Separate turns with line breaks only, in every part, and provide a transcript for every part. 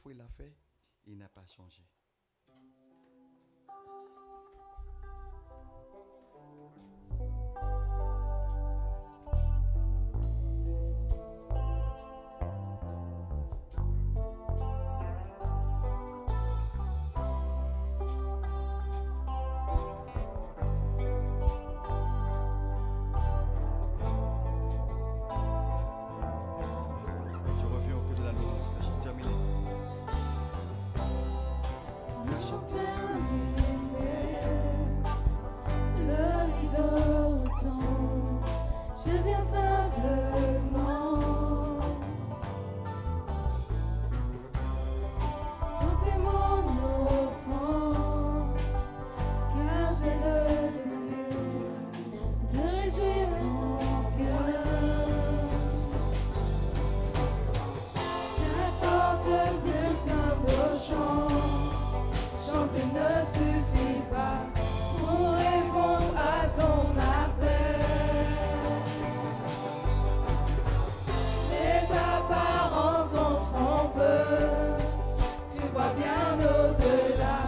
fois il l'a fait, il n'a pas changé. Je reviens au cœur de la louange, la chante terminée.
Le chant terminé, le rideau tombe, je viens simplement porter mon offrande, car j'ai le désir de réjouir ton cœur. J'apporte plus qu'un beau chant. Chanter ne suffit pas pour répondre à ton appel. Les apparences sont trompeuses, tu vois bien au-delà,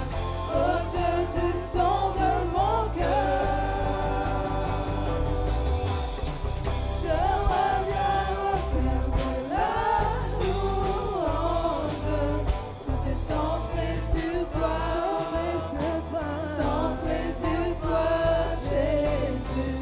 au-dessus du son de mon cœur. Je reviens au cœur de la louange, tout est centré sur toi. Centré sur toi, Jésus.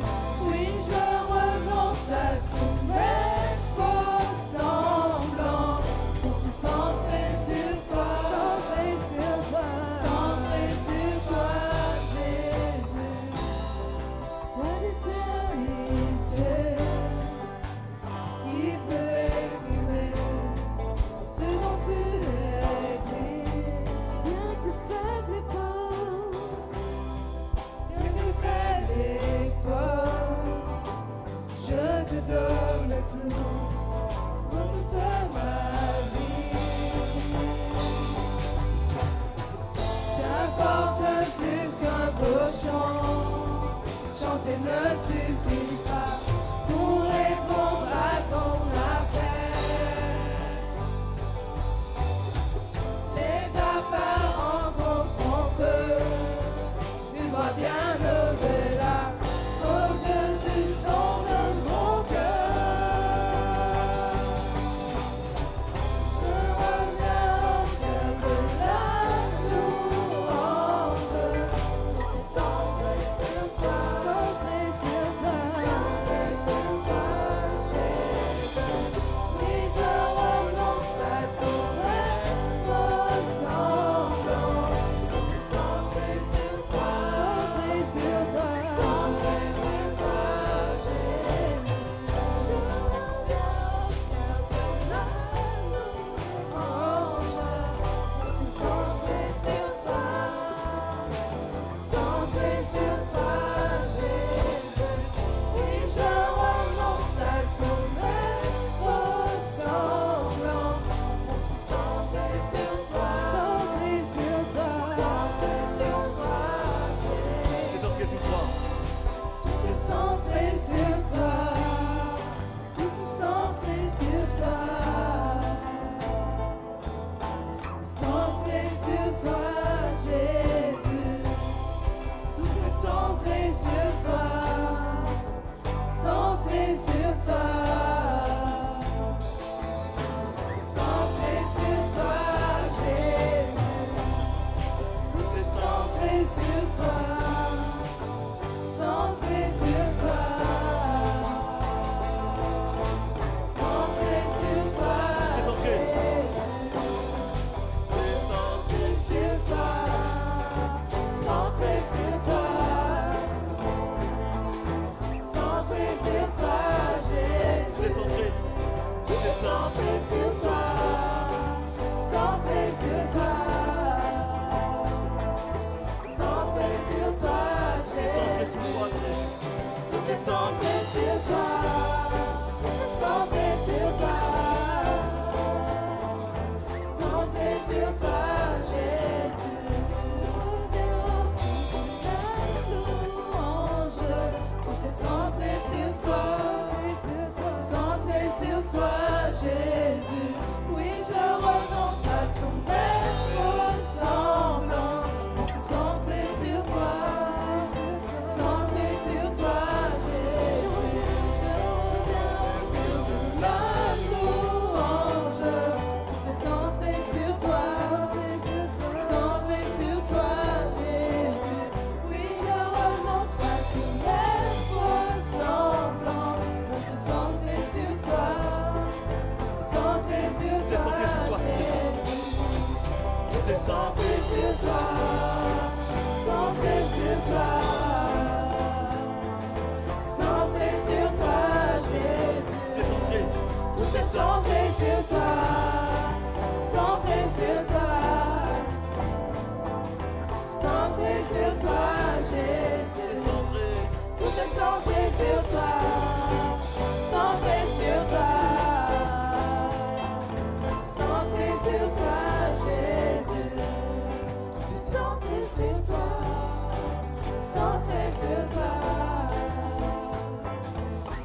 Oui, je renonce à tous mes faux semblants pour tout centrer sur toi. Centré sur toi. Centré sur toi, Jésus. What éternité qui peut exprimer ce dont tu es dit, bien que faible et pauvre, bien que faible et pauvre, je te donne tout pour toute ma vie. J'apporte plus qu'un beau chant, chanter ne suffit pas pour répondre à ton appel. Les apparences sont trompeuses, tu vois bien au-delà, au-dessus du son de mon cœur. Je reviens au cœur de la louange, tout est centré sur toi. Centré sur toi. Centré sur toi, Jésus. Oui, je renonce à ton faux semblant, tout est centré sur toi. Centré sur toi. Centré sur toi, Jésus. Je reviens au cœur de la louange, tout est centré sur toi. Centré sur toi, Jésus. Oui, je renonce à ton faux semblant pour tout centrer sur toi. Centré sur toi. Centré sur toi, Jésus.
C'est dans ce que tu crois.
Tout est centré sur toi. Tout est centré sur toi. Centré sur toi, Jésus. Tout est centré sur toi. Centré sur toi. Centré sur toi, Jésus. Tout est centré sur toi. Centré sur toi. Centré sur toi, Jésus. Centré sur toi. Centré sur toi. Centré sur toi, Jésus.
Tout est centré.
Centré sur toi. Centré sur toi. Centré sur toi,
Centré
Jésus.
sur toi, Jésus.
Tout est centré sur toi. Tout est centré sur toi. Centré sur toi, Jésus. Reviens au cœur de la louange. Tout est centré sur toi, centré sur toi, Jésus. Oui, je renonce à tout mettre semblant pour te centrer sur toi, centré sur toi, Jésus. Je reviens de la louange, tout est centré sur toi, centré sur toi, Jésus. Oui, je renonce à tout mettre semblant pour te centrer sur toi, centré sur toi, Jésus.
Tout est centré
Centré sur toi, centré sur toi, centré sur toi, Jésus.
Tout est centré.
Tout est centré sur toi, centré sur toi, centré sur toi, Jésus. Tout est centré sur toi, centré sur toi, centré sur toi, Jésus. Tout est centré sur toi, centré sur toi,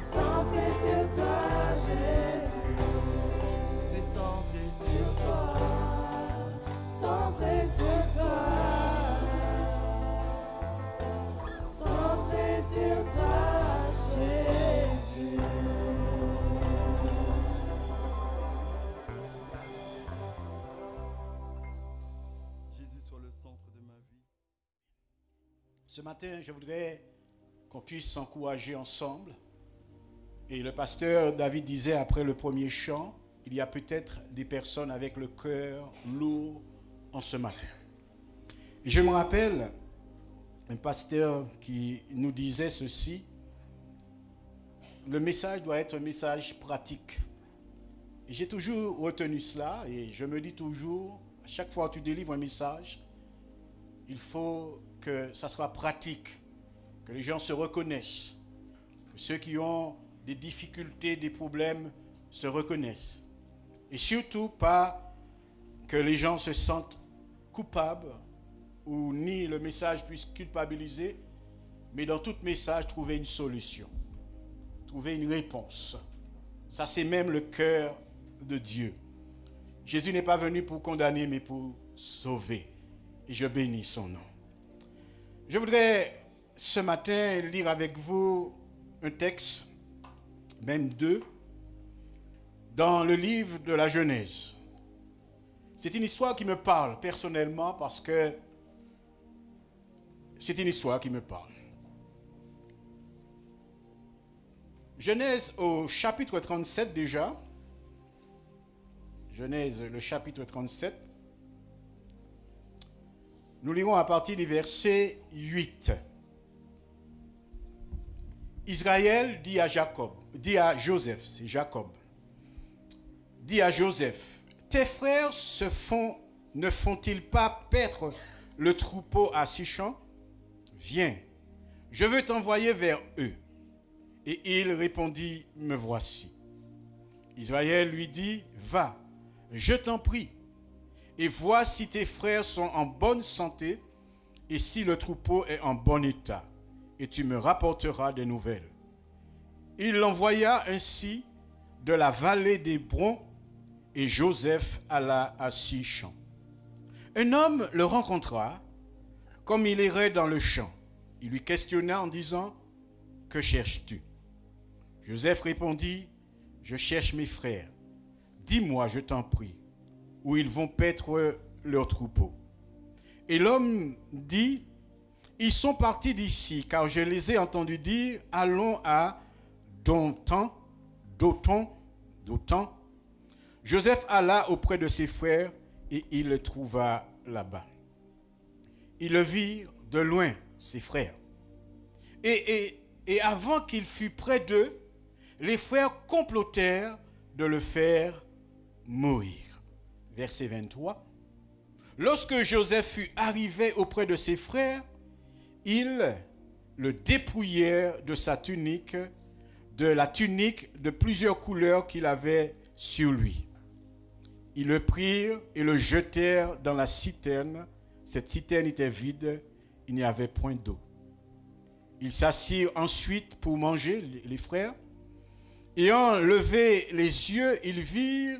centré sur toi, Jésus.
Tout est centré sur toi.
Centré sur toi, centré sur toi, Jésus.
Jésus soit le centre de ma vie.
Ce matin, je voudrais qu'on puisse s'encourager ensemble. Et le pasteur David disait après le premier chant, il y a peut-être des personnes avec le cœur lourd en ce matin. Et je me rappelle un pasteur qui nous disait ceci: le message doit être un message pratique. Et j'ai toujours retenu cela et je me dis toujours, à chaque fois que tu délivres un message, il faut que ça soit pratique, que les gens se reconnaissent, que ceux qui ont des difficultés, des problèmes se reconnaissent. Et surtout pas que les gens se sentent coupables ou ni le message puisse culpabiliser, mais dans tout message, trouver une solution, trouver une réponse. Ça, c'est même le cœur de Dieu. Jésus n'est pas venu pour condamner, mais pour sauver. Et je bénis son nom. Je voudrais ce matin lire avec vous un texte, même deux, dans le livre de la Genèse. C'est une histoire qui me parle personnellement parce que c'est une histoire qui me parle. Genèse au chapitre 37 déjà. Genèse, le chapitre 37. Nous lirons à partir du verset 8. Israël dit à Joseph, c'est Jacob, dit à Joseph, tes frères ne font-ils pas paître le troupeau à Sichem? Viens, je veux t'envoyer vers eux. Et il répondit, me voici. Israël lui dit, va, je t'en prie, et vois si tes frères sont en bonne santé et si le troupeau est en bon état, et tu me rapporteras des nouvelles. Il l'envoya ainsi de la vallée d'Hébron, et Joseph alla à Sichem. Un homme le rencontra, comme il errait dans le champ. Il lui questionna en disant, que cherches-tu? Joseph répondit, je cherche mes frères. Dis-moi, je t'en prie, où ils vont paître leur troupeau. Et l'homme dit, ils sont partis d'ici, car je les ai entendus dire, allons à Dothan. Joseph alla auprès de ses frères et il le trouva là-bas. Il le vit de loin, ses frères. Et avant qu'il fût près d'eux, les frères complotèrent de le faire mourir. Verset 23. Lorsque Joseph fut arrivé auprès de ses frères, ils le dépouillèrent de sa tunique, de la tunique de plusieurs couleurs qu'il avait sur lui. Ils le prirent et le jetèrent dans la citerne. Cette citerne était vide, il n'y avait point d'eau. Ils s'assirent ensuite pour manger, les frères. Ayant levé les yeux, ils virent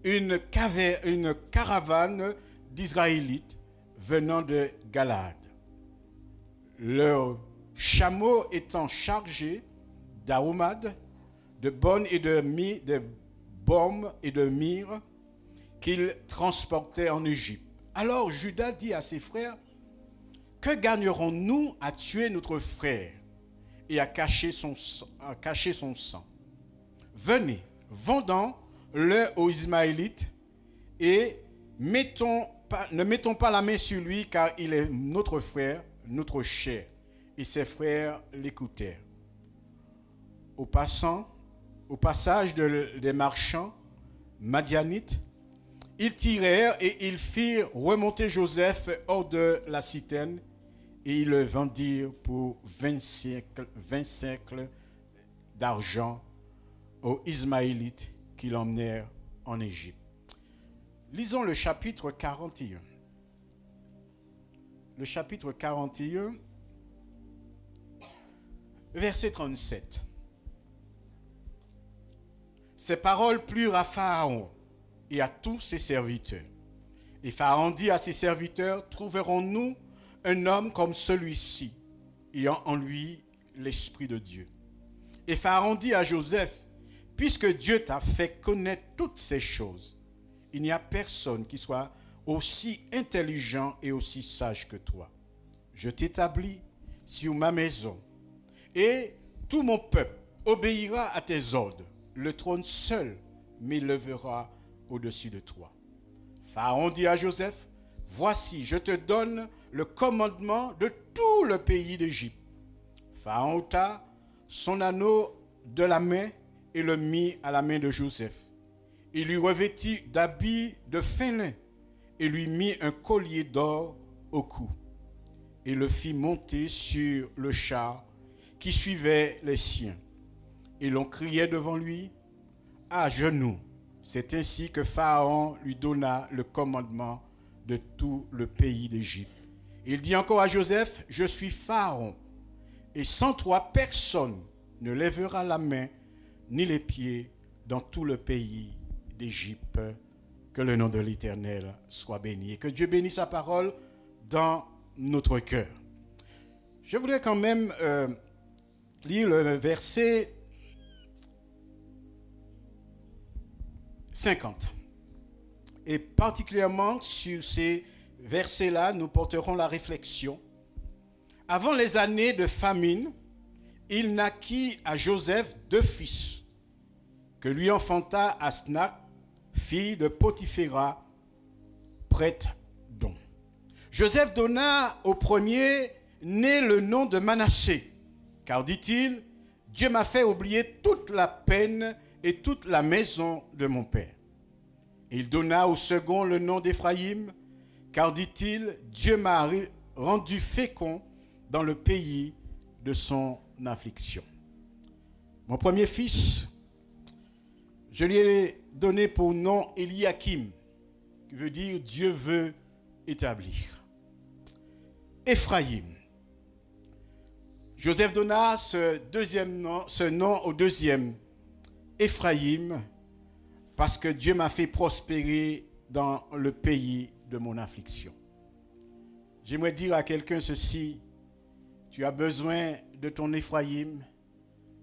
une caravane d'Israélites venant de Galaad. Leurs chameaux étant chargés d'aromades, de bonnes et de baumes et de myrrhe qu'ils transportaient en Égypte. Alors Judas dit à ses frères, « Que gagnerons-nous à tuer notre frère et à cacher son sang? Venez, vendons-le aux Ismaélites et ne mettons pas la main sur lui, car il est notre frère, notre chair. » Et ses frères l'écoutèrent. Au passage des marchands madianites, ils tirèrent et ils firent remonter Joseph hors de la citerne et ils le vendirent pour 20 siècles d'argent aux Ismaélites qui l'emmenèrent en Égypte. Lisons le chapitre 41. Le chapitre 41, verset 37. Ces paroles plurent à Pharaon et à tous ses serviteurs. Et Pharaon dit à ses serviteurs, « Trouverons-nous un homme comme celui-ci, ayant en lui l'Esprit de Dieu ?» Et Pharaon dit à Joseph, « Puisque Dieu t'a fait connaître toutes ces choses, il n'y a personne qui soit aussi intelligent et aussi sage que toi. Je t'établis sur ma maison, et tout mon peuple obéira à tes ordres. Le trône seul m'élèvera au-dessus de toi. » Pharaon dit à Joseph, « Voici, je te donne le commandement de tout le pays d'Égypte. » Pharaon ôta son anneau de la main et le mit à la main de Joseph. Il lui revêtit d'habits de fin lin et lui mit un collier d'or au cou et le fit monter sur le char qui suivait les siens. Et l'on criait devant lui, « À genoux !» C'est ainsi que Pharaon lui donna le commandement de tout le pays d'Égypte. Il dit encore à Joseph, « Je suis Pharaon, et sans toi personne ne lèvera la main ni les pieds dans tout le pays d'Égypte. Que le nom de l'Éternel soit béni. Et que Dieu bénisse sa parole dans notre cœur. » Je voudrais quand même lire le verset 50. Et particulièrement sur ces versets-là, nous porterons la réflexion. Avant les années de famine, il naquit à Joseph 2 fils, que lui enfanta Asnath, fille de Potiphéra, prêtre d'On. Joseph donna au premier né le nom de Manassé, car dit-il, « Dieu m'a fait oublier toute la peine et toute la maison de mon père. » Il donna au second le nom d'Éphraïm, car dit-il, « Dieu m'a rendu fécond dans le pays de son affliction. » Mon premier fils, je lui ai donné pour nom Eliakim, qui veut dire « Dieu veut établir ». Éphraïm. Joseph donna ce nom au deuxième, Éphraïm, parce que Dieu m'a fait prospérer dans le pays de mon affliction. J'aimerais dire à quelqu'un ceci, tu as besoin de ton Éphraïm,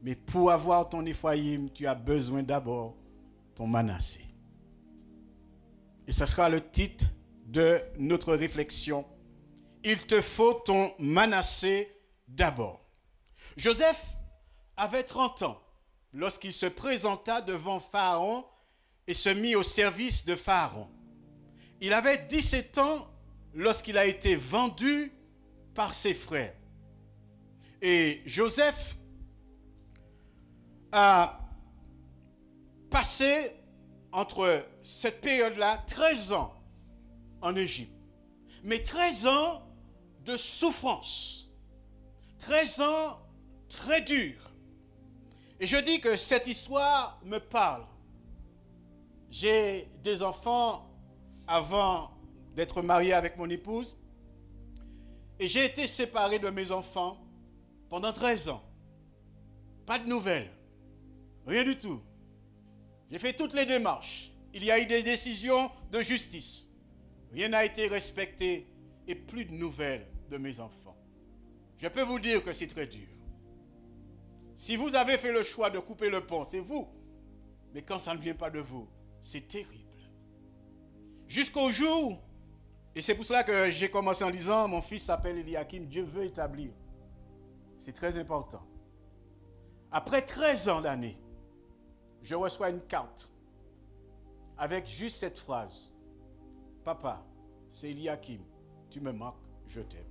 mais pour avoir ton Éphraïm, tu as besoin d'abord ton Manassé. Et ce sera le titre de notre réflexion. Il te faut ton Manassé d'abord. Joseph avait 30 ans lorsqu'il se présenta devant Pharaon et se mit au service de Pharaon. Il avait 17 ans lorsqu'il a été vendu par ses frères. Et Joseph a passé entre cette période-là 13 ans en Égypte. Mais 13 ans de souffrance. 13 ans très durs. Et je dis que cette histoire me parle. J'ai des enfants avant d'être marié avec mon épouse. Et j'ai été séparé de mes enfants Pendant 13 ans. Pas de nouvelles. Rien du tout. J'ai fait toutes les démarches. Il y a eu des décisions de justice. Rien n'a été respecté et plus de nouvelles de mes enfants. Je peux vous dire que c'est très dur. Si vous avez fait le choix de couper le pont, c'est vous. Mais quand ça ne vient pas de vous, c'est terrible. Jusqu'au jour, et c'est pour cela que j'ai commencé en disant, mon fils s'appelle Eliakim, Dieu veut établir. C'est très important. Après 13 ans d'années, je reçois une carte avec juste cette phrase. Papa, c'est Eliakim, tu me manques, je t'aime.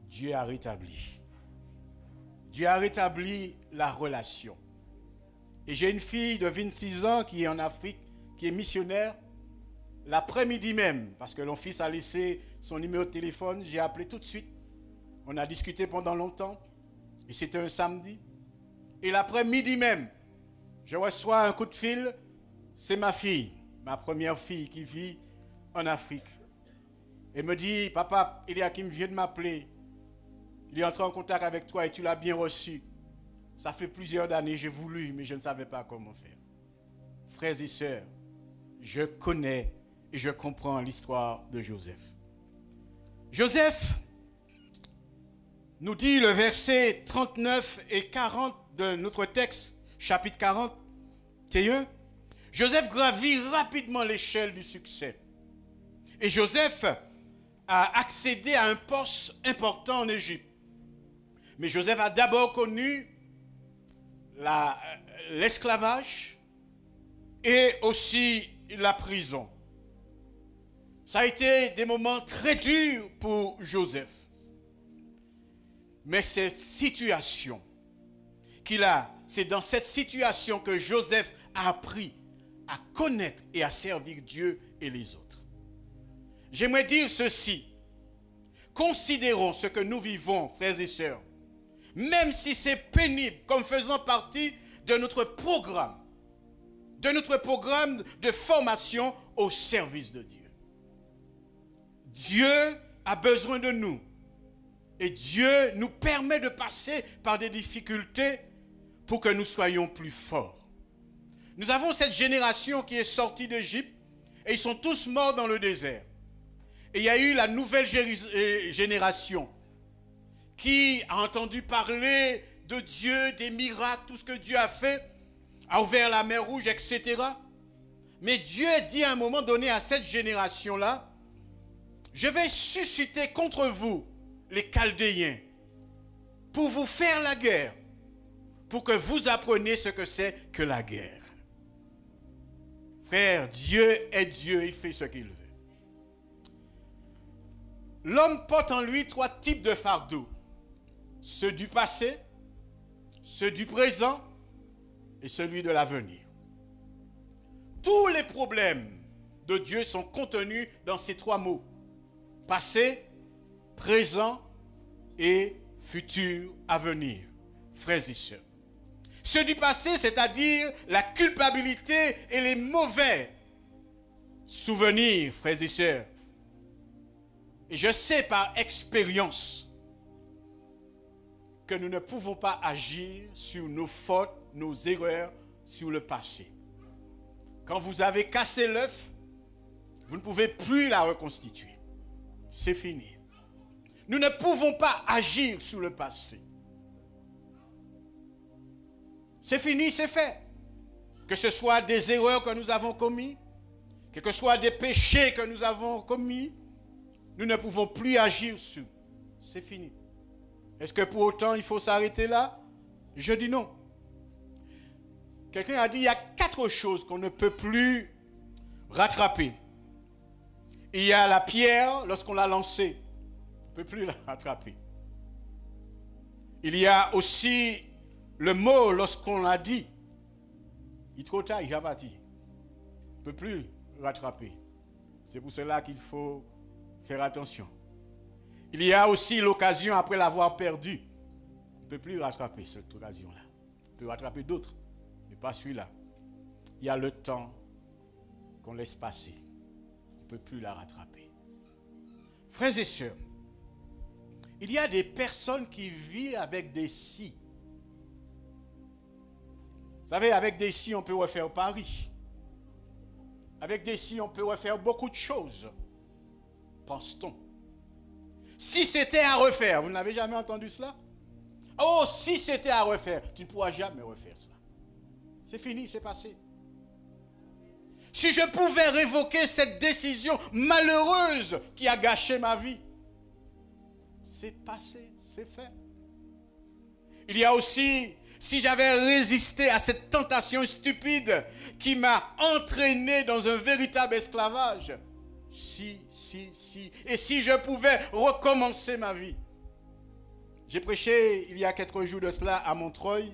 Dieu a rétabli. Dieu a rétabli la relation. Et j'ai une fille de 26 ans qui est en Afrique, qui est missionnaire. L'après-midi même, parce que mon fils a laissé son numéro de téléphone, j'ai appelé tout de suite. On a discuté pendant longtemps. Et c'était un samedi. Et l'après-midi même, je reçois un coup de fil. C'est ma fille, ma première fille qui vit en Afrique. Elle me dit, papa, Eliakim vient de m'appeler. Il est entré en contact avec toi et tu l'as bien reçu. Ça fait plusieurs années, j'ai voulu, mais je ne savais pas comment faire. Frères et sœurs, je connais et je comprends l'histoire de Joseph. Joseph nous dit le verset 39 et 40 de notre texte, chapitre 41. Joseph gravit rapidement l'échelle du succès. Et Joseph a accédé à un poste important en Égypte. Mais Joseph a d'abord connu l'esclavage et aussi la prison. Ça a été des moments très durs pour Joseph. Mais cette situation c'est dans cette situation que Joseph a appris à connaître et à servir Dieu et les autres. J'aimerais dire ceci. Considérons ce que nous vivons, frères et sœurs, même si c'est pénible, comme faisant partie de notre programme de formation au service de Dieu. Dieu a besoin de nous. Et Dieu nous permet de passer par des difficultés pour que nous soyons plus forts. Nous avons cette génération qui est sortie d'Égypte et ils sont tous morts dans le désert. Et il y a eu la nouvelle génération qui a entendu parler de Dieu, des miracles, tout ce que Dieu a fait, a ouvert la mer Rouge, etc. Mais Dieu dit à un moment donné à cette génération-là, je vais susciter contre vous les Chaldéens pour vous faire la guerre, pour que vous appreniez ce que c'est que la guerre. Frère, Dieu est Dieu, il fait ce qu'il veut. L'homme porte en lui 3 types de fardeaux. Ceux du passé, ceux du présent et celui de l'avenir. Tous les problèmes de Dieu sont contenus dans ces 3 mots. Passé, présent et futur à venir, frères et sœurs. Ceux du passé, c'est-à-dire la culpabilité et les mauvais souvenirs, frères et sœurs. Et je sais par expérience que nous ne pouvons pas agir sur nos fautes, nos erreurs, sur le passé. Quand vous avez cassé l'œuf, vous ne pouvez plus la reconstituer. C'est fini. Nous ne pouvons pas agir sur le passé. C'est fini, c'est fait. Que ce soit des erreurs que nous avons commises, que ce soit des péchés que nous avons commis, nous ne pouvons plus agir sur. C'est fini. Est-ce que pour autant il faut s'arrêter là? Je dis non. Quelqu'un a dit il y a 4 choses qu'on ne peut plus rattraper. Il y a la pierre lorsqu'on l'a lancée. On ne peut plus la rattraper. Il y a aussi le mot lorsqu'on l'a dit. Il est trop tard, il est parti. On ne peut plus rattraper. C'est pour cela qu'il faut faire attention. Il y a aussi l'occasion après l'avoir perdue. On ne peut plus rattraper cette occasion-là. On peut rattraper d'autres, mais pas celui-là. Il y a le temps qu'on laisse passer. On ne peut plus la rattraper. Frères et sœurs, Il y a des personnes qui vivent avec des si. Vous savez, avec des si, on peut refaire Paris. Avec des si, on peut refaire beaucoup de choses. Pense-t-on. Si c'était à refaire, vous n'avez jamais entendu cela? Oh, si c'était à refaire, tu ne pourras jamais refaire cela. C'est fini, c'est passé. Si je pouvais révoquer cette décision malheureuse qui a gâché ma vie, c'est passé, c'est fait. Il y a aussi, si j'avais résisté à cette tentation stupide qui m'a entraîné dans un véritable esclavage, si, et si je pouvais recommencer ma vie. J'ai prêché il y a quelques jours de cela à Montreuil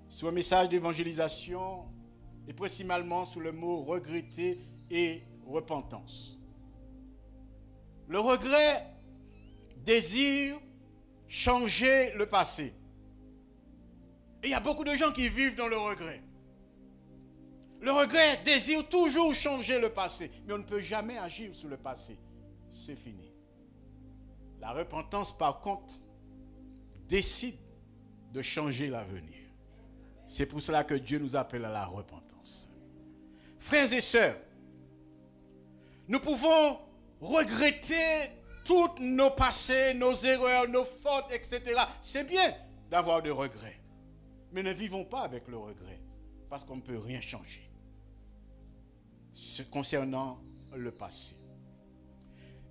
sur un message d'évangélisation et principalement sur le mot regretter et repentance. Le regret désire changer le passé. Et il y a beaucoup de gens qui vivent dans le regret. Le regret désire toujours changer le passé, mais on ne peut jamais agir sur le passé. C'est fini. La repentance, par contre, décide de changer l'avenir. C'est pour cela que Dieu nous appelle à la repentance. Frères et sœurs, nous pouvons regretter tous nos passés, nos erreurs, nos fautes, etc. C'est bien d'avoir des regrets. Mais ne vivons pas avec le regret, parce qu'on ne peut rien changer concernant le passé.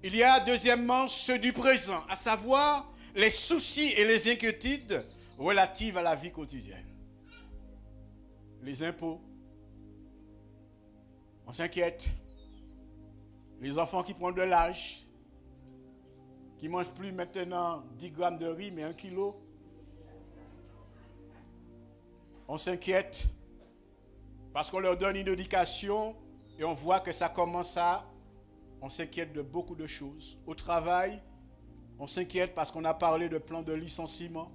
Il y a deuxièmement ceux du présent, à savoir les soucis et les inquiétudes relatives à la vie quotidienne. Les impôts, on s'inquiète. Les enfants qui prennent de l'âge, qui ne mangent plus maintenant 10 grammes de riz, mais 1 kilo. On s'inquiète parce qu'on leur donne une éducation et on voit que ça commence à... On s'inquiète de beaucoup de choses. Au travail, on s'inquiète parce qu'on a parlé de plan de licenciement.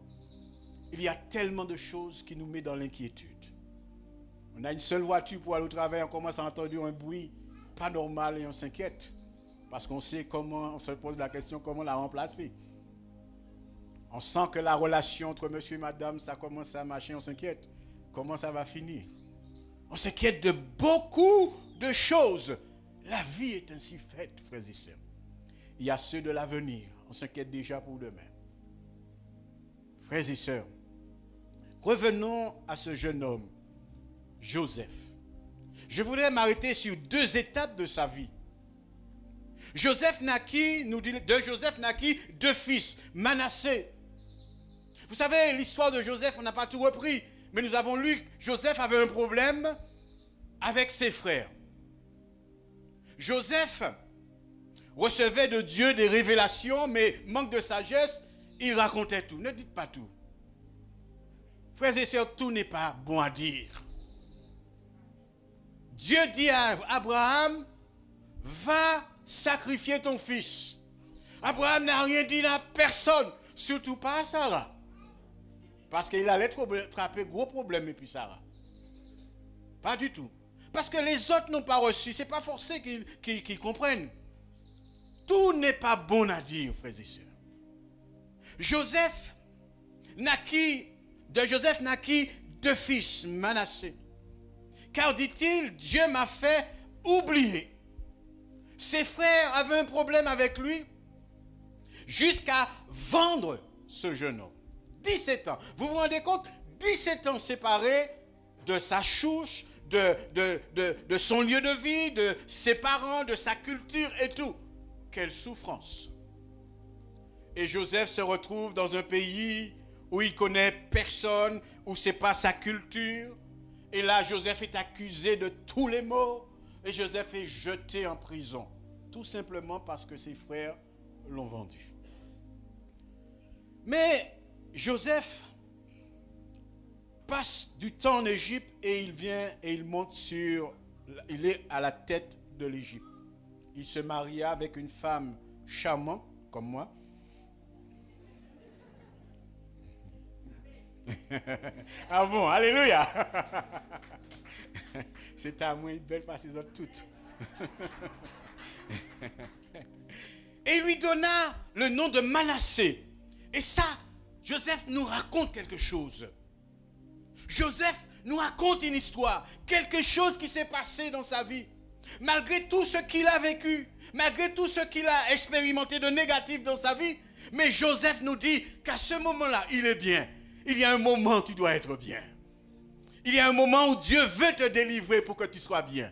Il y a tellement de choses qui nous mettent dans l'inquiétude. On a une seule voiture pour aller au travail, on commence à entendre un bruit pas normal et on s'inquiète. Parce qu'on sait comment, on se pose la question comment la remplacer. On sent que la relation entre monsieur et madame, ça commence à marcher, on s'inquiète. Comment ça va finir? On s'inquiète de beaucoup de choses. La vie est ainsi faite, frères et sœurs. Il y a ceux de l'avenir. On s'inquiète déjà pour demain. Frères et sœurs, revenons à ce jeune homme, Joseph. Je voudrais m'arrêter sur 2 étapes de sa vie. Joseph naquit, nous dit, de Joseph naquit 2 fils, Manassé. Vous savez, l'histoire de Joseph, on n'a pas tout repris, mais nous avons lu que Joseph avait un problème avec ses frères. Joseph recevait de Dieu des révélations, mais manque de sagesse, il racontait tout. Ne dites pas tout. Frères et sœurs, tout n'est pas bon à dire. Dieu dit à Abraham, va sacrifier ton fils. Abraham n'a rien dit à personne, surtout pas à Sarah. Parce qu'il allait attraper gros problème et puis Sarah. Pas du tout. Parce que les autres n'ont pas reçu. Ce n'est pas forcé qu'ils comprennent. Tout n'est pas bon à dire, frères et sœurs. De Joseph naquit 2 fils, Manassé. Car, dit-il, Dieu m'a fait oublier. Ses frères avaient un problème avec lui jusqu'à vendre ce jeune homme. 17 ans. Vous vous rendez compte? 17 ans séparés de sa chouche, de son lieu de vie, de ses parents, de sa culture et tout. Quelle souffrance. Et Joseph se retrouve dans un pays où il connaît personne, où ce n'est pas sa culture. Et là, Joseph est accusé de tous les maux. Et Joseph est jeté en prison. Tout simplement parce que ses frères l'ont vendu. Mais Joseph passe du temps en Égypte et il vient et il est à la tête de l'Égypte. Il se maria avec une femme charmante comme moi. Ah bon, alléluia. C'est à moi une belle face les autres toutes. Et il lui donna le nom de Manassé. Et ça, Joseph nous raconte quelque chose. Joseph nous raconte une histoire, quelque chose qui s'est passé dans sa vie. Malgré tout ce qu'il a vécu, malgré tout ce qu'il a expérimenté de négatif dans sa vie, mais Joseph nous dit qu'à ce moment-là, il est bien. Il y a un moment où tu dois être bien. Il y a un moment où Dieu veut te délivrer pour que tu sois bien.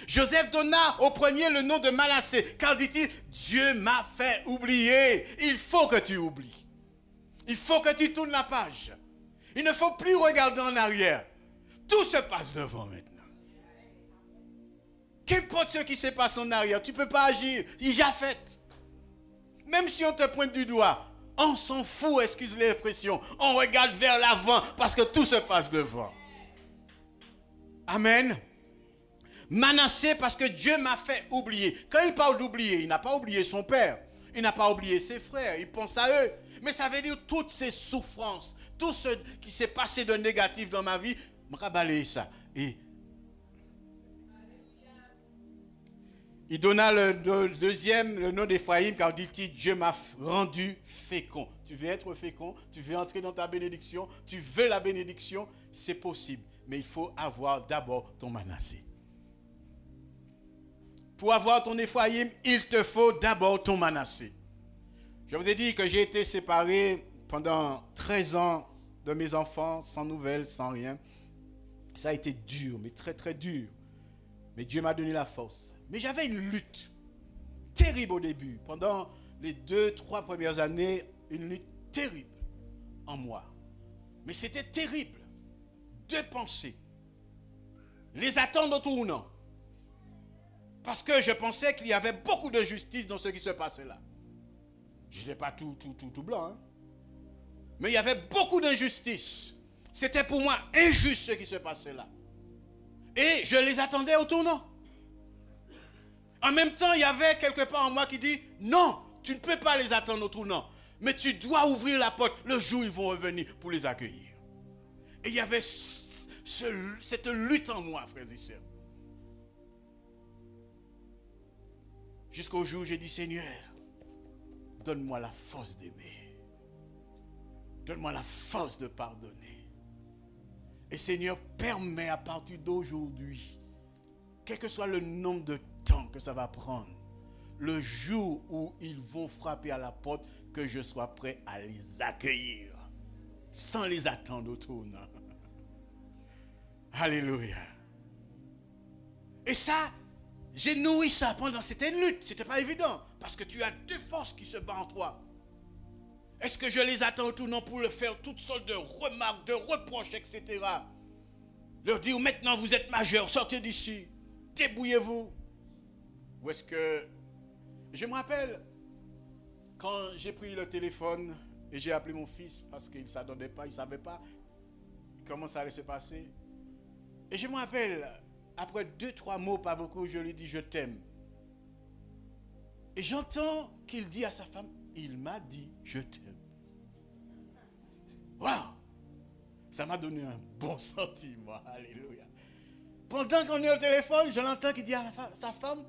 Joseph donna au premier le nom de Manassé, car dit-il, Dieu m'a fait oublier. Il faut que tu oublies. Il faut que tu tournes la page. Il ne faut plus regarder en arrière. Tout se passe devant maintenant. Qu'importe ce qui se passe en arrière, tu ne peux pas agir. Il est déjà fait. Même si on te pointe du doigt, on s'en fout, excuse l'expression. On regarde vers l'avant parce que tout se passe devant. Amen. Manassé parce que Dieu m'a fait oublier. Quand il parle d'oublier, il n'a pas oublié son père. Il n'a pas oublié ses frères. Il pense à eux. Mais ça veut dire toutes ces souffrances, tout ce qui s'est passé de négatif dans ma vie, je vais balayer ça. Et il donna le deuxième, le nom d'Ephraïm, car dit-il, Dieu m'a rendu fécond. Tu veux être fécond, tu veux entrer dans ta bénédiction, tu veux la bénédiction, c'est possible. Mais il faut avoir d'abord ton Manassé. Pour avoir ton Ephraïm, il te faut d'abord ton Manassé. Je vous ai dit que j'ai été séparé pendant 13 ans de mes enfants, sans nouvelles, sans rien. Ça a été dur, mais très très dur. Mais Dieu m'a donné la force. Mais j'avais une lutte terrible au début. Pendant les 2-3 premières années, une lutte terrible en moi. Mais c'était terrible. Deux pensées. Les attendre au tournant. Parce que je pensais qu'il y avait beaucoup de justice dans ce qui se passait là. Je n'étais pas tout blanc. Hein? Mais il y avait beaucoup d'injustice. C'était pour moi injuste ce qui se passait là. Et je les attendais au tournant. En même temps, il y avait quelque part en moi qui dit, non, tu ne peux pas les attendre au tournant. Mais tu dois ouvrir la porte le jour où ils vont revenir pour les accueillir. Et il y avait cette lutte en moi, frères et sœurs. Jusqu'au jour où j'ai dit, Seigneur, donne-moi la force d'aimer. Donne-moi la force de pardonner. Et Seigneur, permets à partir d'aujourd'hui, quel que soit le nombre de temps que ça va prendre, le jour où ils vont frapper à la porte, que je sois prêt à les accueillir, sans les attendre au tournant. Alléluia. Et ça, j'ai nourri ça pendant, c'était une lutte, c'était pas évident, parce que tu as deux forces qui se battent en toi. Est-ce que je les attends au tournant pour leur faire toutes sortes de remarques, de reproches, etc. Leur dire maintenant vous êtes majeur, sortez d'ici, débrouillez-vous. Ou est-ce que... Je me rappelle, quand j'ai pris le téléphone et j'ai appelé mon fils parce qu'il ne s'attendait pas, il ne savait pas comment ça allait se passer. Et je me rappelle, après 2-3 mots, pas beaucoup, je lui dis je t'aime. Et j'entends qu'il dit à sa femme, il m'a dit je t'aime. Waouh! Ça m'a donné un bon sentiment. Alléluia. Pendant qu'on est au téléphone, je l'entends qui dit à sa femme,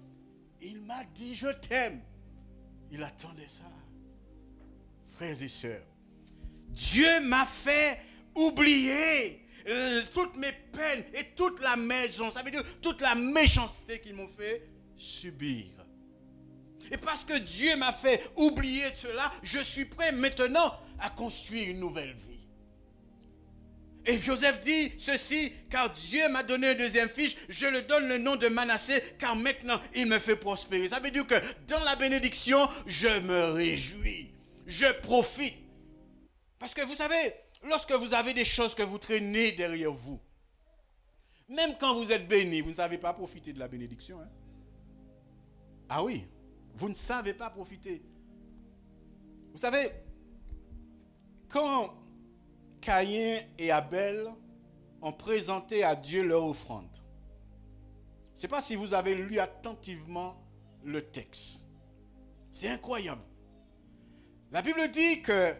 il m'a dit je t'aime. Il attendait ça. Frères et sœurs, Dieu m'a fait oublier toutes mes peines et toute la maison. Ça veut dire toute la méchanceté qu'ils m'ont fait subir. Et parce que Dieu m'a fait oublier cela, je suis prêt maintenant à construire une nouvelle vie. Et Joseph dit ceci, car Dieu m'a donné un deuxième fils, je le donne le nom de Manassé, car maintenant il me fait prospérer. Ça veut dire que dans la bénédiction, je me réjouis, je profite. Parce que vous savez, lorsque vous avez des choses que vous traînez derrière vous, même quand vous êtes béni, vous ne savez pas profiter de la bénédiction. Hein? Ah oui, vous ne savez pas profiter. Vous savez, quand Caïn et Abel ont présenté à Dieu leur offrande, je ne sais pas si vous avez lu attentivement le texte. C'est incroyable. La Bible dit que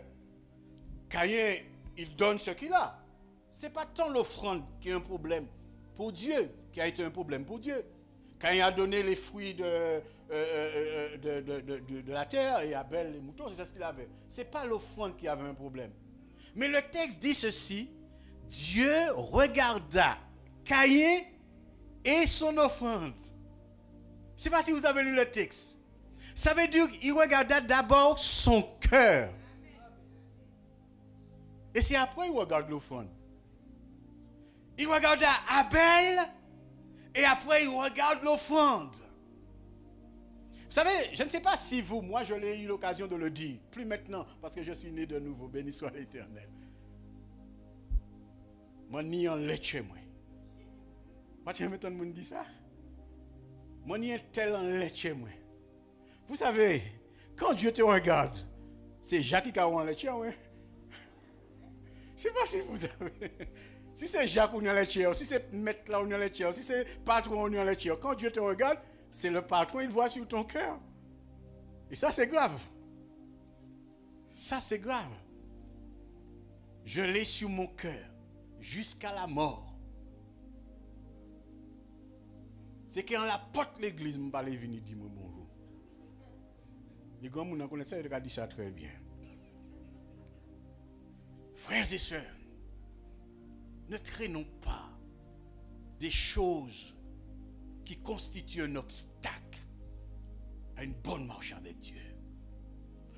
Caïn, il donne ce qu'il a. Ce n'est pas tant l'offrande qui est un problème pour Dieu, qui a été un problème pour Dieu. Caïn a donné les fruits de la terre et Abel les moutons, c'est ce qu'il avait. Ce n'est pas l'offrande qui avait un problème. Mais le texte dit ceci, Dieu regarda Caïn et son offrande. Je ne sais pas si vous avez lu le texte. Ça veut dire qu'il regarda d'abord son cœur. Et c'est après qu'il regarde l'offrande. Il regarda Abel et après il regarde l'offrande. Vous savez, je ne sais pas si vous, moi je l'ai eu l'occasion de le dire, plus maintenant parce que je suis né de nouveau, béni soit l'Éternel. Moi ni en lait chez moi. Moi tu m'étonnes de me dire ça. Moi ni un tel en lait chez moi. Vous savez, quand Dieu te regarde, c'est Jacques qui a en lait chez moi. Je ne sais pas si vous avez. Si c'est Jacques ou Nialetchier, si c'est maître là ou Nialetchier, si c'est patron ou Nialetchier, quand Dieu te regarde, c'est le patron, il voit sur ton cœur. Et ça, c'est grave. Ça, c'est grave. Je l'ai sur mon cœur jusqu'à la mort. C'est quand la porte l'église, je ne vais pas venir dire bonjour. Les gars, vous connaissez ça, ils ont dit ça très bien. Frères et sœurs, ne traînons pas des choses qui constituent un obstacle à une bonne marche avec Dieu,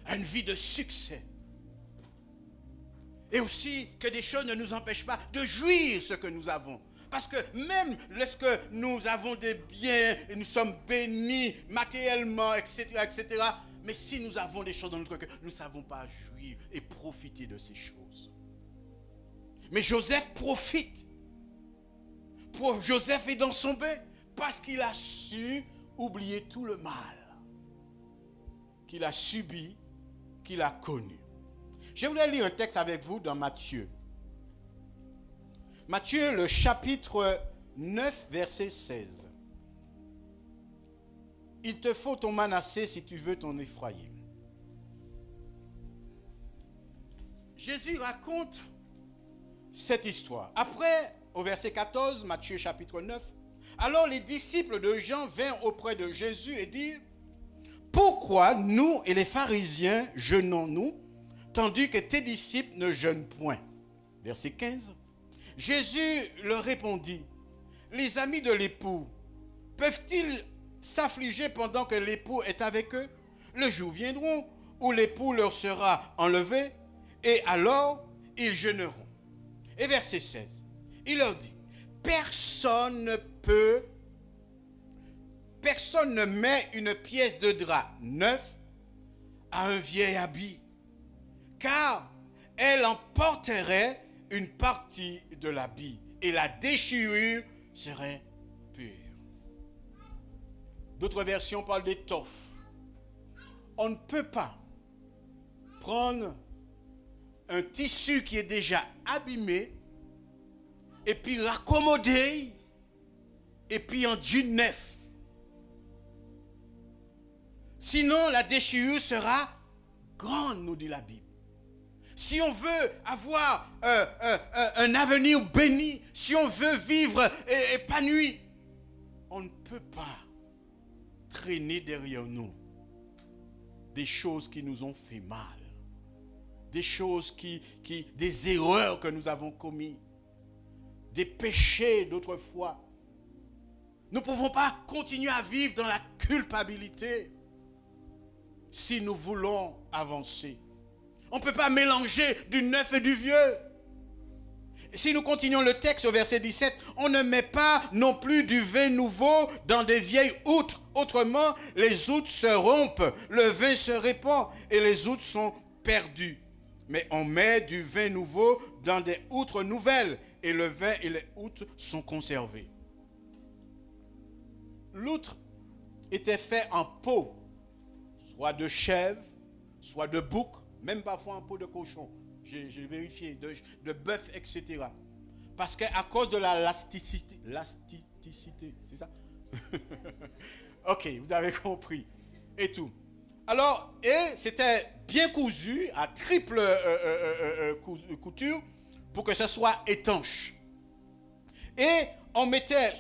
à une vie de succès. Et aussi que des choses ne nous empêchent pas de jouir ce que nous avons. Parce que même lorsque nous avons des biens et nous sommes bénis matériellement, etc., etc., mais si nous avons des choses dans notre cœur, nous ne savons pas jouir et profiter de ces choses. Mais Joseph profite. Joseph est dans son bain parce qu'il a su oublier tout le mal qu'il a subi, qu'il a connu. Je voulais lire un texte avec vous dans Matthieu. Matthieu, le chapitre 9, verset 16. Il te faut ton Manassé si tu veux ton Éphraïm. Jésus raconte cette histoire. Après, au verset 14, Matthieu chapitre 9, alors les disciples de Jean vinrent auprès de Jésus et dirent, pourquoi nous et les pharisiens jeûnons-nous, tandis que tes disciples ne jeûnent point? Verset 15. Jésus leur répondit, les amis de l'époux peuvent-ils s'affliger pendant que l'époux est avec eux? Le jour viendront où l'époux leur sera enlevé, et alors ils jeûneront. Et verset 16, il leur dit, personne ne met une pièce de drap neuf à un vieil habit, car elle emporterait une partie de l'habit et la déchirure serait pure. D'autres versions parlent d'étoffe. On ne peut pas prendre un tissu qui est déjà abîmé et puis raccommoder et puis en jean neuf. Sinon, la déchirure sera grande, nous dit la Bible. Si on veut avoir un avenir béni, si on veut vivre épanoui, on ne peut pas traîner derrière nous des choses qui nous ont fait mal, des choses des erreurs que nous avons commises, des péchés d'autrefois. Nous ne pouvons pas continuer à vivre dans la culpabilité si nous voulons avancer. On ne peut pas mélanger du neuf et du vieux. Si nous continuons le texte au verset 17, on ne met pas non plus du vin nouveau dans des vieilles outres. Autrement, les outres se rompent, le vin se répand et les outres sont perdues. Mais on met du vin nouveau dans des outres nouvelles et le vin et les outres sont conservés. L'outre était fait en peau, soit de chèvre, soit de bouc, même parfois en peau de cochon. J'ai vérifié, de bœuf, etc. Parce qu'à cause de l'élasticité, c'est ça? Ok, vous avez compris. Et tout. Alors, et c'était bien cousu, à triple couture, pour que ce soit étanche. Et on mettait,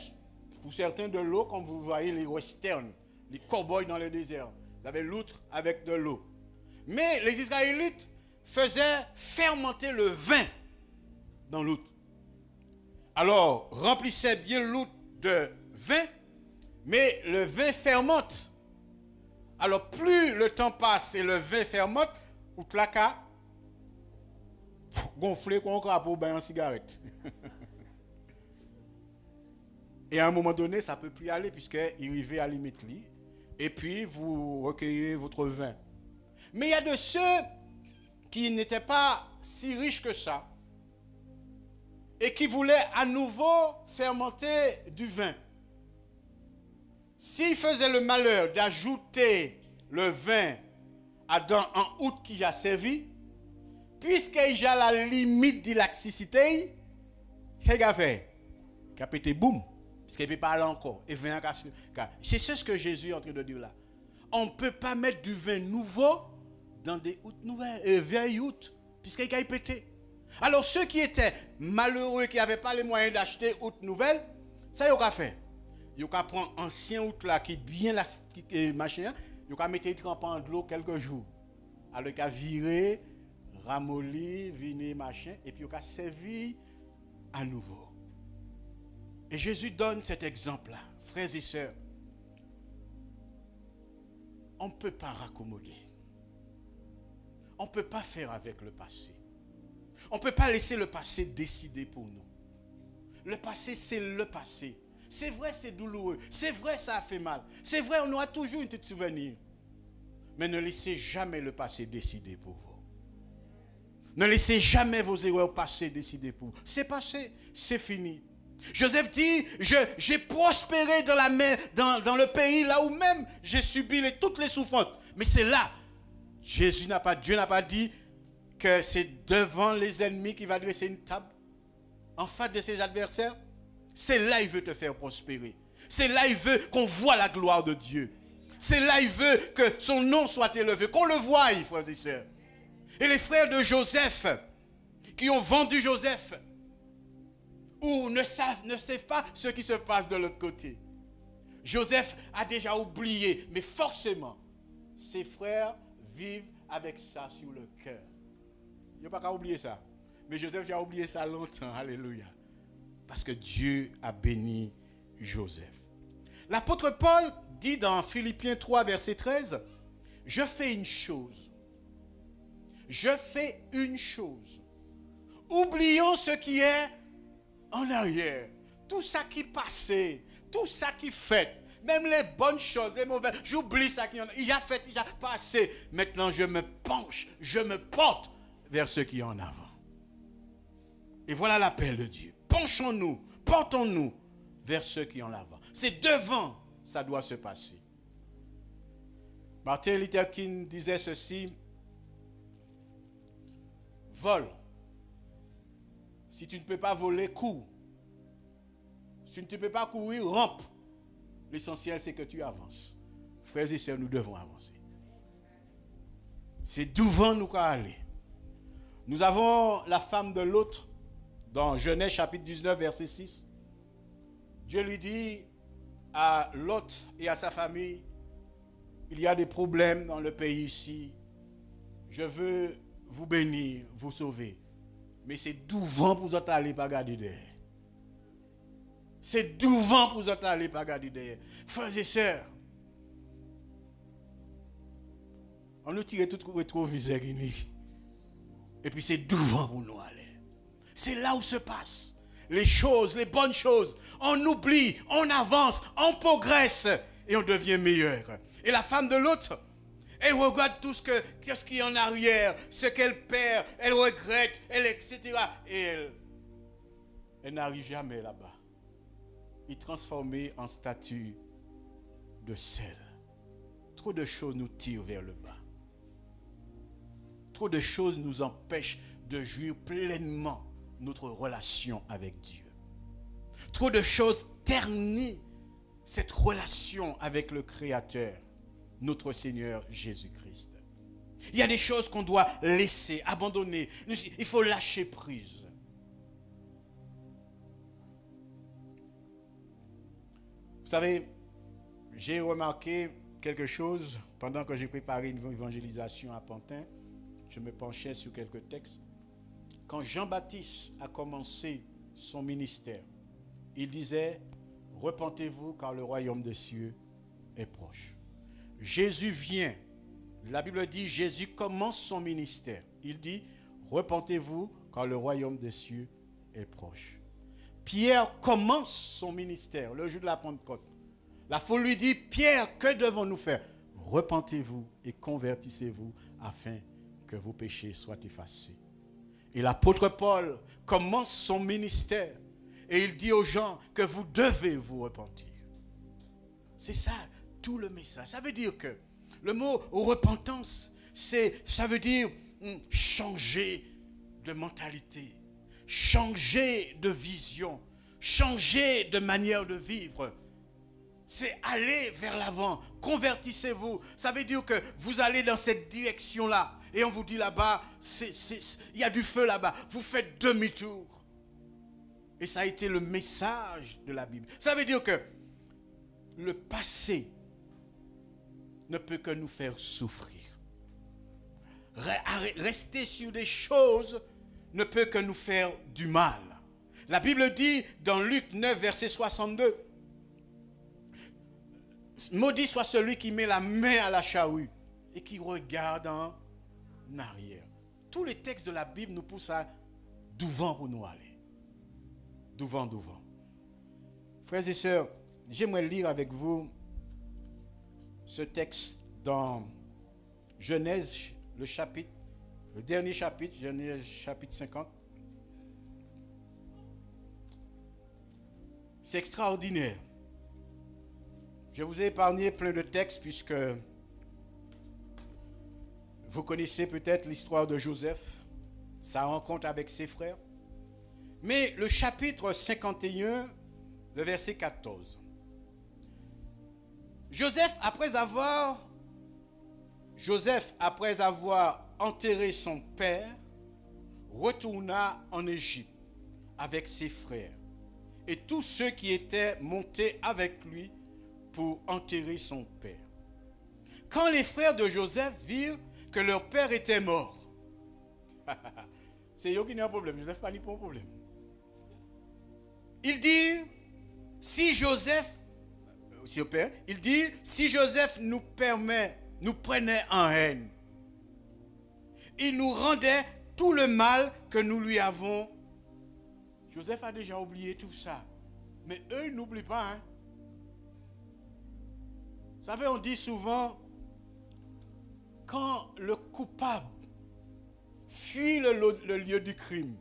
pour certains de l'eau, comme vous voyez les westerns, les cow-boys dans le désert. Vous avez l'outre avec de l'eau. Mais les Israélites faisaient fermenter le vin dans l'outre. Alors, remplissaient bien l'outre de vin, mais le vin fermente. Alors, plus le temps passe et le vin fermente, ou tlaka, gonflé comme un crapaud en cigarette. Et à un moment donné, ça ne peut plus aller puisqu'il arrive à la limite. Et puis, vous recueillez votre vin. Mais il y a de ceux qui n'étaient pas si riches que ça et qui voulaient à nouveau fermenter du vin. S'ils faisaient le malheur d'ajouter le vin dans un outre qui a servi, puisqu'il y a la limite de laxicité, qu'est-ce qu'il a fait? Il a pété boum. Parce qu'il ne peut pas aller encore. C'est ce que Jésus est en train de dire là. On ne peut pas mettre du vin nouveau dans des outres nouvelles, vieilles outres, puisqu'il a pété. Alors ceux qui étaient malheureux, qui n'avaient pas les moyens d'acheter outres nouvelles, ça ils ont fait. Ils ont prendre ancien outre là qui est bien machin, ils ont mettre trempant de l'eau quelques jours. Alors ils ont viré, ramolli, viner machin, et puis ils ont servi à nouveau. Et Jésus donne cet exemple-là, frères et sœurs. On ne peut pas raccommoder. On ne peut pas faire avec le passé. On ne peut pas laisser le passé décider pour nous. Le passé, c'est le passé. C'est vrai, c'est douloureux. C'est vrai, ça a fait mal. C'est vrai, on aura toujours une petite souvenir. Mais ne laissez jamais le passé décider pour vous. Ne laissez jamais vos erreurs passées décider pour vous. C'est passé, c'est fini. Joseph dit, j'ai prospéré dans le pays là où même j'ai subi toutes les souffrances. Mais c'est là, Dieu n'a pas dit que c'est devant les ennemis qu'il va dresser une table en face de ses adversaires. C'est là il veut te faire prospérer. C'est là il veut qu'on voit la gloire de Dieu. C'est là il veut que son nom soit élevé, qu'on le voie, frères et sœurs. Et les frères de Joseph, qui ont vendu Joseph, ou ne savent pas ce qui se passe de l'autre côté. Joseph a déjà oublié, mais forcément, ses frères vivent avec ça sur le cœur. Il n'y a pas qu'à oublier ça. Mais Joseph a oublié ça longtemps, alléluia. Parce que Dieu a béni Joseph. L'apôtre Paul dit dans Philippiens 3, verset 13, « Je fais une chose. Je fais une chose. Oublions ce qui est en arrière, tout ça qui passait, tout ça qui fait, même les bonnes choses, les mauvaises, j'oublie ça qui en a. Il a fait, il a passé. Maintenant, je me penche, je me porte vers ce qui est en avant. Et voilà l'appel de Dieu. Penchons-nous, portons-nous vers ce qui est en avant. C'est devant, ça doit se passer. Martin Luther King disait ceci, vole. Si tu ne peux pas voler, cours. Si tu ne peux pas courir, rampe. L'essentiel, c'est que tu avances. Frères et sœurs, nous devons avancer. C'est devant nous qu'à aller. Nous avons la femme de l'autre dans Genèse chapitre 19, verset 6. Dieu lui dit à Lot et à sa famille, il y a des problèmes dans le pays ici. Je veux vous bénir, vous sauver. Mais c'est devant pour vous aller pas garder derrière. C'est devant pour vous aller pas garder derrière. Frères et sœurs, on nous tire tout rétroviseur. Et puis c'est devant pour nous aller. C'est là où se passent les choses, les bonnes choses. On oublie, on avance, on progresse et on devient meilleur. Et la femme de l'autre, elle regarde tout ce qui est en arrière, ce qu'elle perd, elle regrette, etc. Et elle n'arrive jamais là-bas. Il est transformé en statue de sel. Trop de choses nous tirent vers le bas. Trop de choses nous empêchent de jouir pleinement notre relation avec Dieu. Trop de choses ternissent cette relation avec le Créateur, notre Seigneur Jésus-Christ. Il y a des choses qu'on doit laisser, abandonner. Il faut lâcher prise. Vous savez, j'ai remarqué quelque chose pendant que j'ai préparé une évangélisation à Pantin. Je me penchais sur quelques textes. Quand Jean-Baptiste a commencé son ministère, il disait « Repentez-vous car le royaume des cieux est proche ». Jésus vient. La Bible dit Jésus commence son ministère. Il dit « Repentez-vous car le royaume des cieux est proche ». Pierre commence son ministère le jour de la Pentecôte. La foule lui dit « Pierre, que devons-nous faire? Repentez-vous et convertissez-vous afin que vos péchés soient effacés. » Et l'apôtre Paul commence son ministère et il dit aux gens que vous devez vous repentir. C'est ça, tout le message. Ça veut dire que le mot repentance, ça veut dire changer de mentalité, changer de vision, changer de manière de vivre. C'est aller vers l'avant. Convertissez-vous. Ça veut dire que vous allez dans cette direction-là. Et on vous dit là-bas, il y a du feu là-bas. Vous faites demi-tour. Et ça a été le message de la Bible. Ça veut dire que le passé ne peut que nous faire souffrir. Rester sur des choses ne peut que nous faire du mal. La Bible dit dans Luc 9, verset 62, « Maudit soit celui qui met la main à la charrue et qui regarde en arrière. » Tous les textes de la Bible nous poussent à devant pour nous aller. Devant. Frères et sœurs, j'aimerais lire avec vous ce texte dans Genèse, le dernier chapitre, Genèse chapitre 50. C'est extraordinaire. Je vous ai épargné plein de textes puisque vous connaissez peut-être l'histoire de Joseph, sa rencontre avec ses frères. Mais le chapitre 51, le verset 14. Joseph, après avoir enterré son père, retourna en Égypte avec ses frères et tous ceux qui étaient montés avec lui pour enterrer son père. Quand les frères de Joseph virent que leur père était mort, c'est eux qui n'ont pas de problème, Joseph n'a pas de problème. Il dit, si Joseph nous prenait en haine, il nous rendait tout le mal que nous lui avons. Joseph a déjà oublié tout ça. Mais eux, ils n'oublient pas. Hein? Vous savez, on dit souvent, quand le coupable fuit le lieu du crime,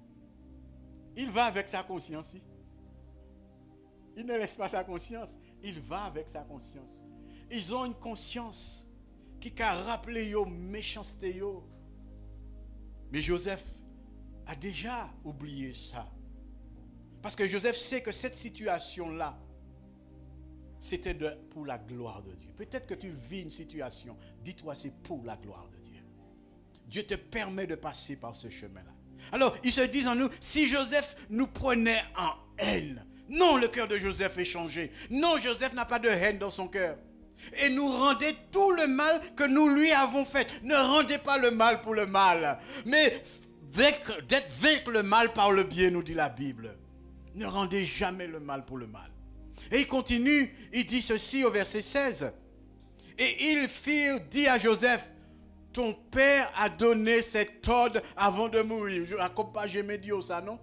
il va avec sa conscience. Il ne laisse pas sa conscience, il va avec sa conscience. Ils ont une conscience qui a rappelé la méchanceté. Mais Joseph a déjà oublié ça. Parce que Joseph sait que cette situation-là, c'était pour la gloire de Dieu. Peut-être que tu vis une situation, dis-toi c'est pour la gloire de Dieu. Dieu te permet de passer par ce chemin-là. Alors, ils se disent en nous, si Joseph nous prenait en haine, non, le cœur de Joseph est changé. Non, Joseph n'a pas de haine dans son cœur. Et nous rendez tout le mal que nous lui avons fait. Ne rendez pas le mal pour le mal, mais vaincre le mal par le bien, nous dit la Bible. Ne rendez jamais le mal pour le mal. Et il continue, il dit ceci au verset 16. Et ils firent dire à Joseph, ton père a donné cet ordre avant de mourir. Je ne peux pas j'aime Dieu ça, non?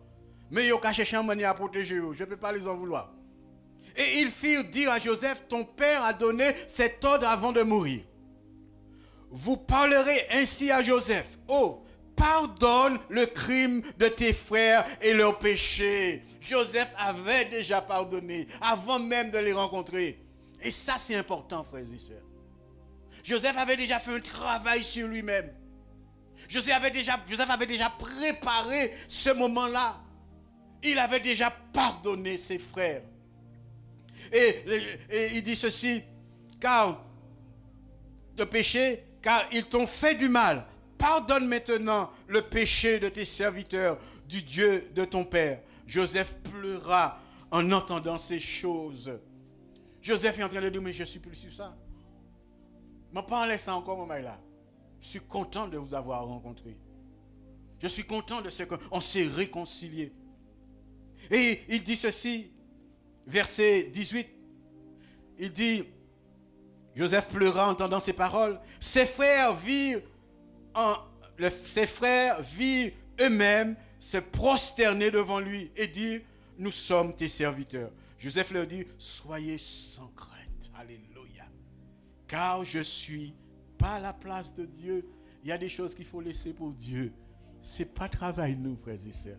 Mais il y a cherché un manière à protéger eux. Je ne peux pas les en vouloir. Et ils firent dire à Joseph, ton père a donné cet ordre avant de mourir. Vous parlerez ainsi à Joseph. Oh, pardonne le crime de tes frères et leurs péchés. Joseph avait déjà pardonné avant même de les rencontrer. Et ça, c'est important, frères et sœurs. Joseph avait déjà fait un travail sur lui-même. Joseph avait déjà préparé ce moment-là. Il avait déjà pardonné ses frères. Et il dit ceci, car ils t'ont fait du mal. Pardonne maintenant le péché de tes serviteurs, du Dieu de ton père. Joseph pleura en entendant ces choses. Joseph est en train de dire, mais je ne suis plus sur ça. Je ne pas en laissant encore mon mail là. Je suis content de vous avoir rencontré. Je suis content de ce qu'on s'est réconcilié. Et il dit ceci, verset 18. Il dit, Joseph pleura en entendant ces paroles. Ses frères virent eux-mêmes se prosterner devant lui et dire, nous sommes tes serviteurs. Joseph leur dit, soyez sans crainte. Alléluia. Car je suis pas à la place de Dieu. Il y a des choses qu'il faut laisser pour Dieu. Ce n'est pas travail, nous, frères et sœurs.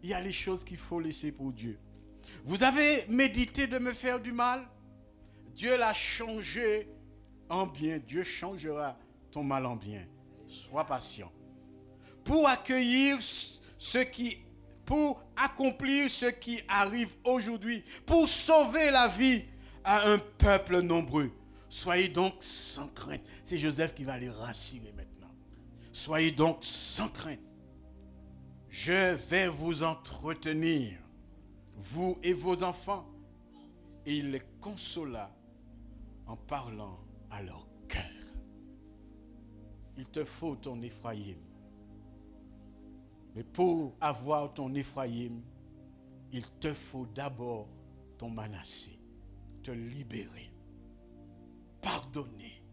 Il y a les choses qu'il faut laisser pour Dieu. Vous avez médité de me faire du mal? Dieu l'a changé en bien. Dieu changera ton mal en bien. Sois patient. Pour accueillir pour accomplir ce qui arrive aujourd'hui, pour sauver la vie à un peuple nombreux. Soyez donc sans crainte. C'est Joseph qui va les rassurer maintenant. Soyez donc sans crainte. Je vais vous entretenir, vous et vos enfants. Et il les consola en parlant à leur cœur. Il te faut ton Éphraïm. Mais pour avoir ton Éphraïm, il te faut d'abord ton Manassé. Te libérer. Pardonner.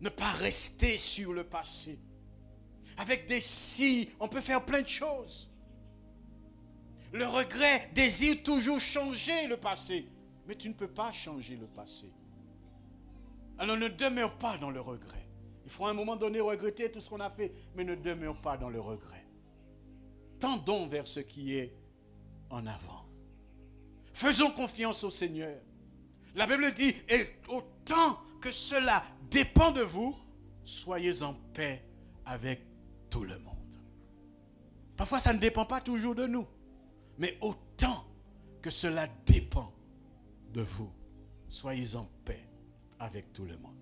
Ne pas rester sur le passé. Avec des si, on peut faire plein de choses. Le regret désire toujours changer le passé. Mais tu ne peux pas changer le passé. Alors ne demeure pas dans le regret. Il faut à un moment donné regretter tout ce qu'on a fait, mais ne demeure pas dans le regret. Tendons vers ce qui est en avant. Faisons confiance au Seigneur. La Bible dit, et autant que cela dépend de vous, soyez en paix avec tout le monde. Parfois, ça ne dépend pas toujours de nous, mais autant que cela dépend de vous, soyez en paix avec tout le monde.